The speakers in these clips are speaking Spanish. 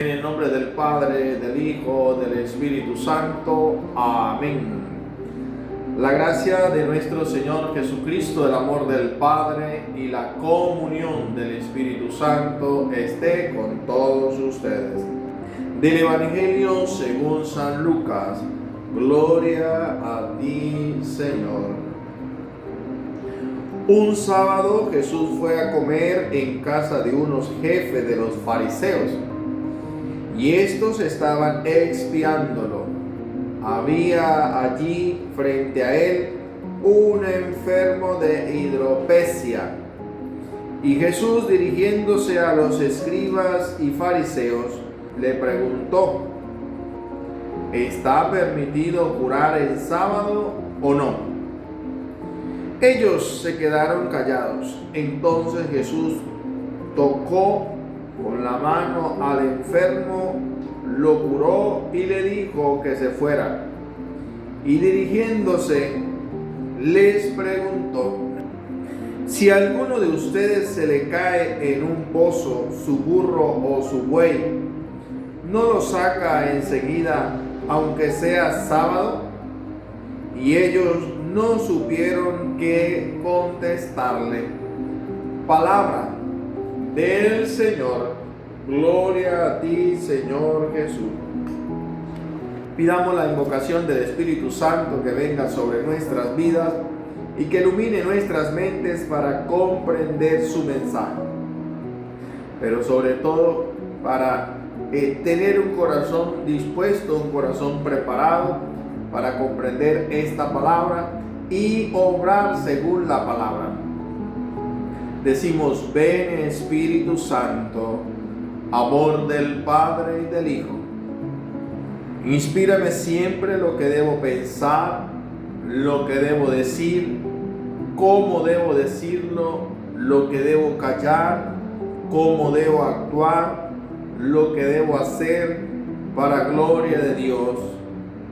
En el nombre del Padre, del Hijo, del Espíritu Santo. Amén. La gracia de nuestro Señor Jesucristo, el amor del Padre y la comunión del Espíritu Santo esté con todos ustedes. Del Evangelio según San Lucas. Gloria a ti, Señor. Un sábado Jesús fue a comer en casa de unos jefes de los fariseos, y estos estaban expiándolo. Había allí frente a él un enfermo de hidropesia. Y Jesús, dirigiéndose a los escribas y fariseos, le preguntó: ¿está permitido curar el sábado o no? Ellos se quedaron callados. Entonces Jesús tocó con la mano al enfermo, lo curó y le dijo que se fuera. Y dirigiéndose, les preguntó: si a alguno de ustedes se le cae en un pozo su burro o su buey, ¿no lo saca enseguida, aunque sea sábado? Y ellos no supieron qué contestarle. Palabra del Señor. Gloria a ti, Señor Jesús. Pidamos la invocación del Espíritu Santo que venga sobre nuestras vidas y que ilumine nuestras mentes para comprender su mensaje, pero sobre todo para tener un corazón dispuesto, un corazón preparado para comprender esta palabra y obrar según la palabra. Decimos: ven, Espíritu Santo, amor del Padre y del Hijo. Inspírame siempre lo que debo pensar, lo que debo decir, cómo debo decirlo, lo que debo callar, cómo debo actuar, lo que debo hacer, para gloria de Dios,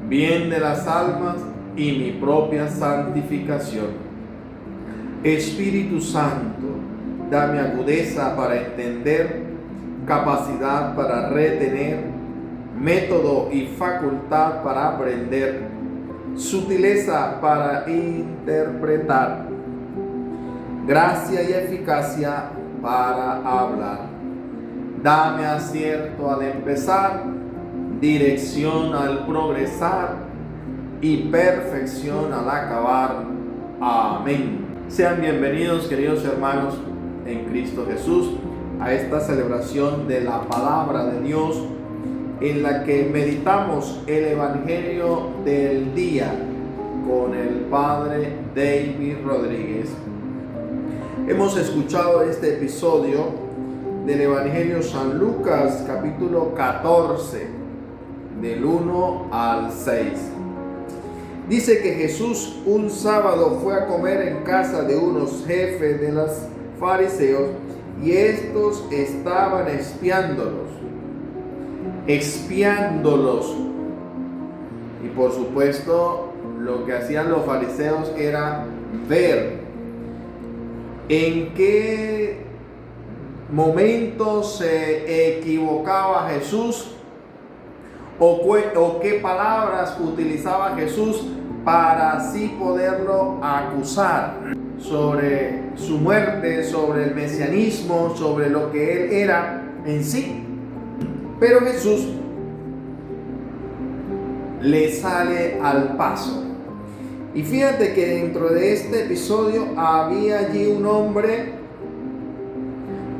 bien de las almas y mi propia santificación. Espíritu Santo, dame agudeza para entender, capacidad para retener, método y facultad para aprender, sutileza para interpretar, gracia y eficacia para hablar. Dame acierto al empezar, dirección al progresar y perfección al acabar. Amén. Sean bienvenidos, queridos hermanos en Cristo Jesús, a esta celebración de la palabra de Dios, en la que meditamos el Evangelio del día con el Padre David Rodríguez. Hemos escuchado este episodio del Evangelio San Lucas, capítulo 14, del 1 al 6. Dice que Jesús un sábado fue a comer en casa de unos jefes de los fariseos, y estos estaban expiándolos. Y por supuesto, lo que hacían los fariseos era ver en qué momento se equivocaba Jesús o qué palabras utilizaba Jesús para así poderlo acusar sobre su muerte, sobre el mesianismo, sobre lo que él era en sí. Pero Jesús le sale al paso. Y fíjate que dentro de este episodio había allí un hombre,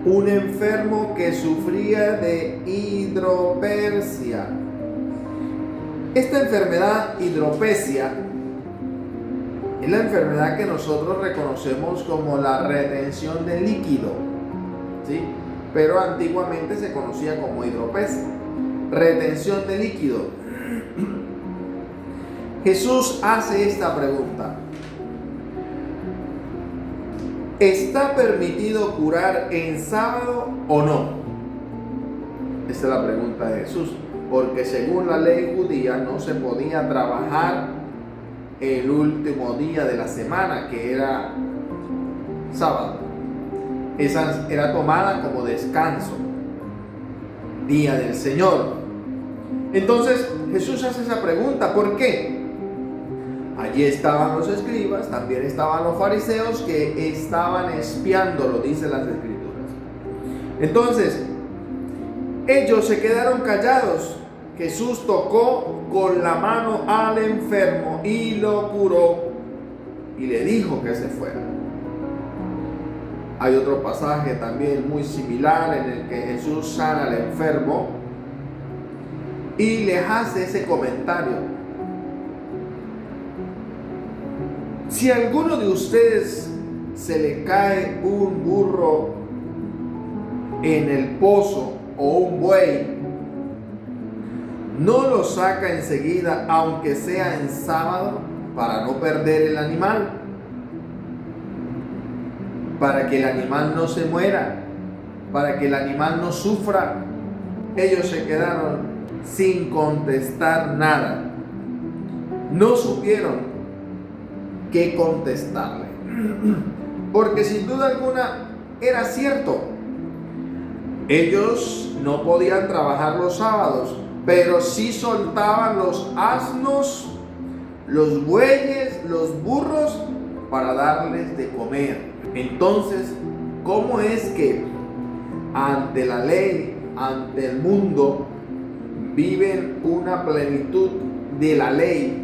un enfermo que sufría de hidropesia. Esta enfermedad, hidropesia, es la enfermedad que nosotros reconocemos como la retención de líquido, ¿sí? Pero antiguamente se conocía como hidropesia, retención de líquido. Jesús hace esta pregunta: ¿está permitido curar en sábado o no? Esta es la pregunta de Jesús, porque según la ley judía no se podía trabajar el último día de la semana, que era sábado. Esa era tomada como descanso. día del Señor. Entonces Jesús hace esa pregunta, ¿por qué? Allí estaban los escribas, también estaban los fariseos que estaban espiándolo, dice las Escrituras. Entonces, ellos se quedaron callados. Jesús tocó con la mano al enfermo y lo curó y le dijo que se fuera. Hay otro pasaje también muy similar en el que Jesús sana al enfermo y le hace ese comentario: si a alguno de ustedes se le cae un burro en el pozo o un buey, ¿no lo saca enseguida, aunque sea en sábado, para no perder el animal? Para que el animal no se muera, para que el animal no sufra. Ellos se quedaron sin contestar nada. No supieron qué contestarle, porque sin duda alguna era cierto. Ellos no podían trabajar los sábados, pero sí soltaban los asnos, los bueyes, los burros para darles de comer. Entonces, ¿cómo es que ante la ley, ante el mundo, viven una plenitud de la ley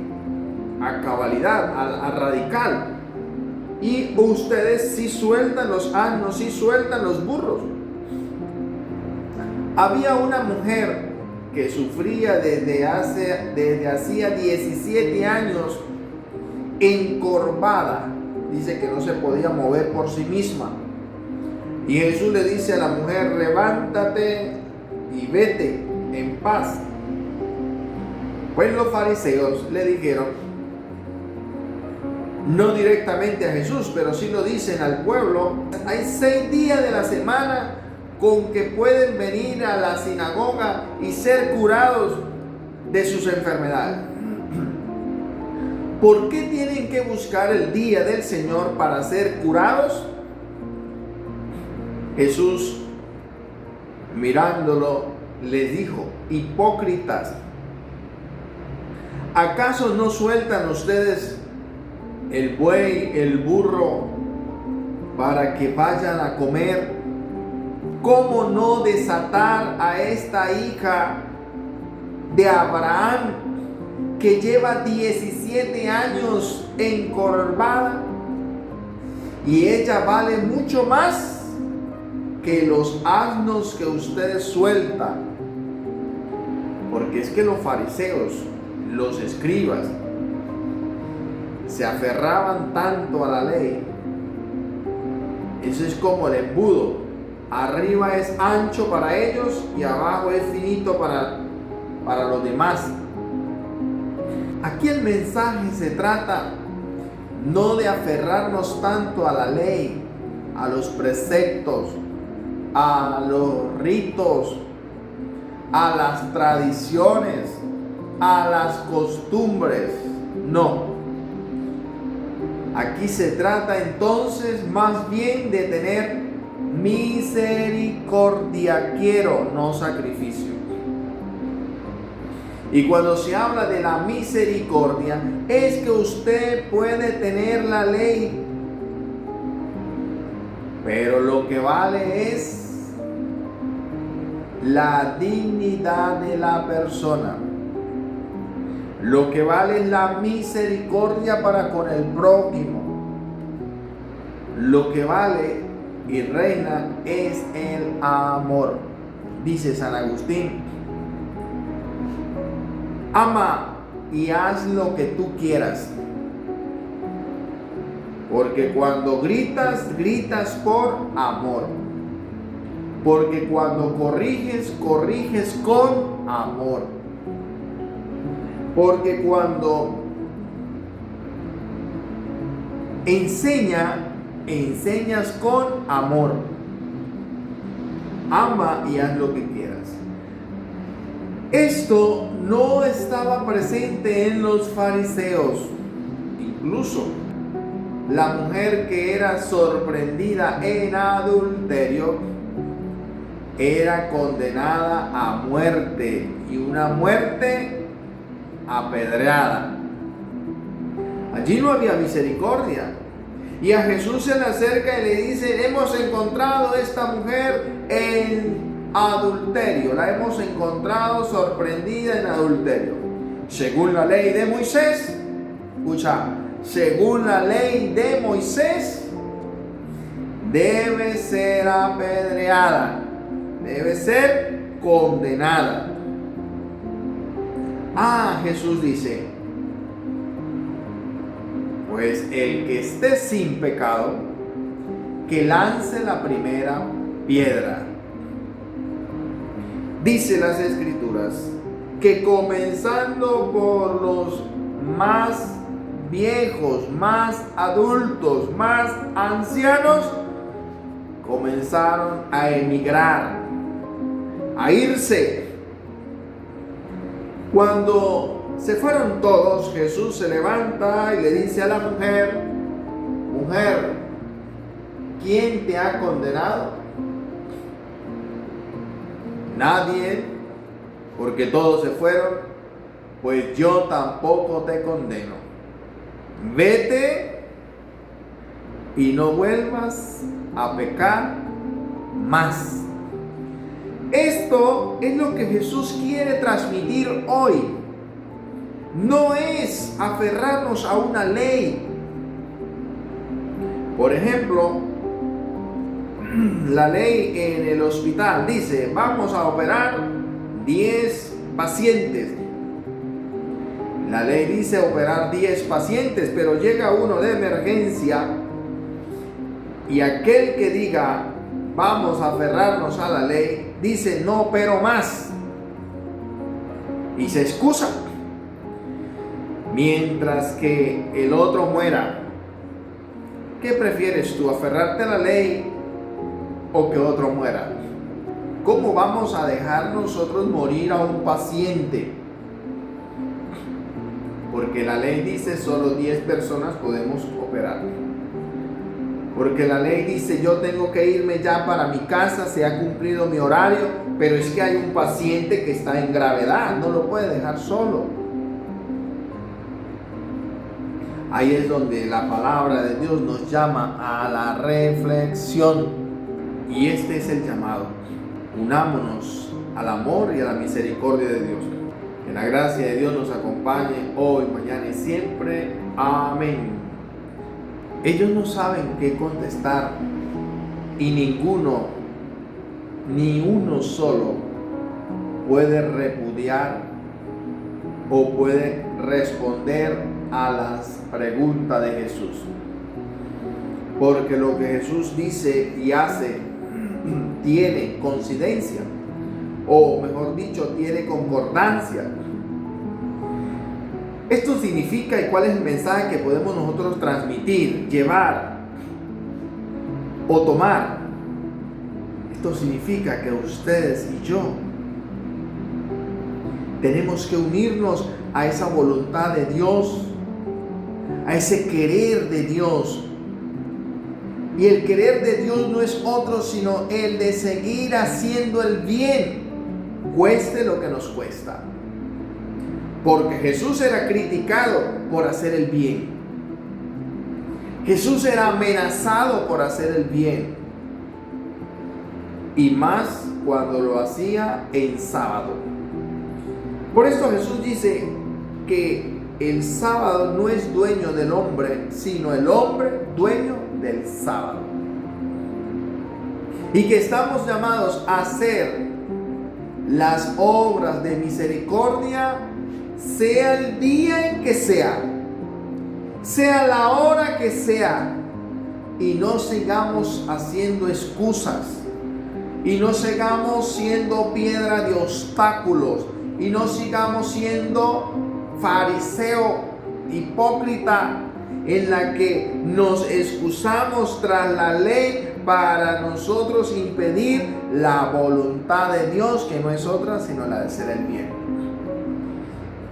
a cabalidad, a radical? Y ustedes sí sueltan los asnos, sí sueltan los burros. Había una mujer que sufría desde hacía 17 años, encorvada. Dice que no se podía mover por sí misma. Y Jesús le dice a la mujer: levántate y vete en paz. Pues los fariseos le dijeron, no directamente a Jesús, pero sí lo dicen al pueblo: hay 6 días de la semana con que pueden venir a la sinagoga y ser curados de sus enfermedades. ¿Por qué tienen que buscar el día del Señor para ser curados? Jesús, mirándolo, les dijo: hipócritas, ¿acaso no sueltan ustedes el buey, el burro, para que vayan a comer? ¿Cómo no desatar a esta hija de Abraham, que lleva 17 años encorvada, y ella vale mucho más que los asnos que ustedes sueltan? Porque es que los fariseos, los escribas, se aferraban tanto a la ley. Eso es como el embudo: arriba es ancho para ellos y abajo es finito para los demás. Aquí el mensaje se trata no de aferrarnos tanto a la ley, a los preceptos, a los ritos, a las tradiciones, a las costumbres. No. Aquí se trata entonces más bien de tener misericordia. Quiero, no sacrificio. Y cuando se habla de la misericordia, es que usted puede tener la ley, pero lo que vale es la dignidad de la persona. Lo que vale es la misericordia para con el prójimo. Lo que vale y reina es el amor. Dice San Agustín: ama y haz lo que tú quieras, porque cuando gritas, gritas por amor, porque cuando corriges, corriges con amor, porque cuando enseñas con amor. Ama y haz lo que quieras. Esto no estaba presente en los fariseos. Incluso la mujer que era sorprendida en adulterio era condenada a muerte, y una muerte apedreada. Allí no había misericordia. Y a Jesús se le acerca y le dice: hemos encontrado a esta mujer en adulterio, la hemos encontrado sorprendida en adulterio. Según la ley de Moisés, escucha, según la ley de Moisés, debe ser apedreada, debe ser condenada. Jesús dice: pues el que esté sin pecado, que lance la primera piedra. Dice las Escrituras que comenzando por los más viejos, más adultos, más ancianos, comenzaron a emigrar, a irse. Cuando se fueron todos, Jesús se levanta y le dice a la mujer: mujer, ¿quién te ha condenado? Nadie, porque todos se fueron. Pues yo tampoco te condeno. Vete y no vuelvas a pecar más. Esto es lo que Jesús quiere transmitir hoy. No es aferrarnos a una ley. Por ejemplo, la ley en el hospital dice: vamos a operar 10 pacientes. La ley dice operar 10 pacientes, pero llega uno de emergencia y aquel que diga vamos a aferrarnos a la ley dice: no opero más, y se excusa, mientras que el otro muera. ¿Qué prefieres tú, aferrarte a la ley o que otro muera? ¿Cómo vamos a dejar nosotros morir a un paciente? Porque la ley dice solo 10 personas podemos operar. Porque la ley dice: yo tengo que irme ya para mi casa, se ha cumplido mi horario, pero es que hay un paciente que está en gravedad, no lo puede dejar solo. Ahí es donde la palabra de Dios nos llama a la reflexión. Y este es el llamado: unámonos al amor y a la misericordia de Dios. Que la gracia de Dios nos acompañe hoy, mañana y siempre. Amén. Ellos no saben qué contestar, y ni uno solo puede repudiar o puede responder a las preguntas de Jesús. Porque lo que Jesús dice y hace tiene coincidencia, o mejor dicho, tiene concordancia. Esto significa, ¿y cuál es el mensaje que podemos nosotros transmitir, llevar o tomar? Esto significa que ustedes y yo tenemos que unirnos a esa voluntad de Dios, a ese querer de Dios. Y el querer de Dios no es otro sino el de seguir haciendo el bien, cueste lo que nos cuesta. Porque Jesús era criticado por hacer el bien. Jesús era amenazado por hacer el bien. Y más cuando lo hacía en sábado. Por esto Jesús dice que el sábado no es dueño del hombre, sino el hombre dueño del sábado. Y que estamos llamados a hacer las obras de misericordia, sea el día en que sea la hora que sea, y no sigamos haciendo excusas, y no sigamos siendo piedra de obstáculos, y no sigamos siendo fariseo, hipócrita, en la que nos excusamos tras la ley para nosotros impedir la voluntad de Dios, que no es otra sino la de hacer el bien.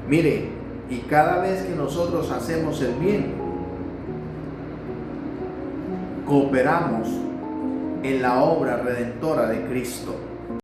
Mire, y cada vez que nosotros hacemos el bien, cooperamos en la obra redentora de Cristo.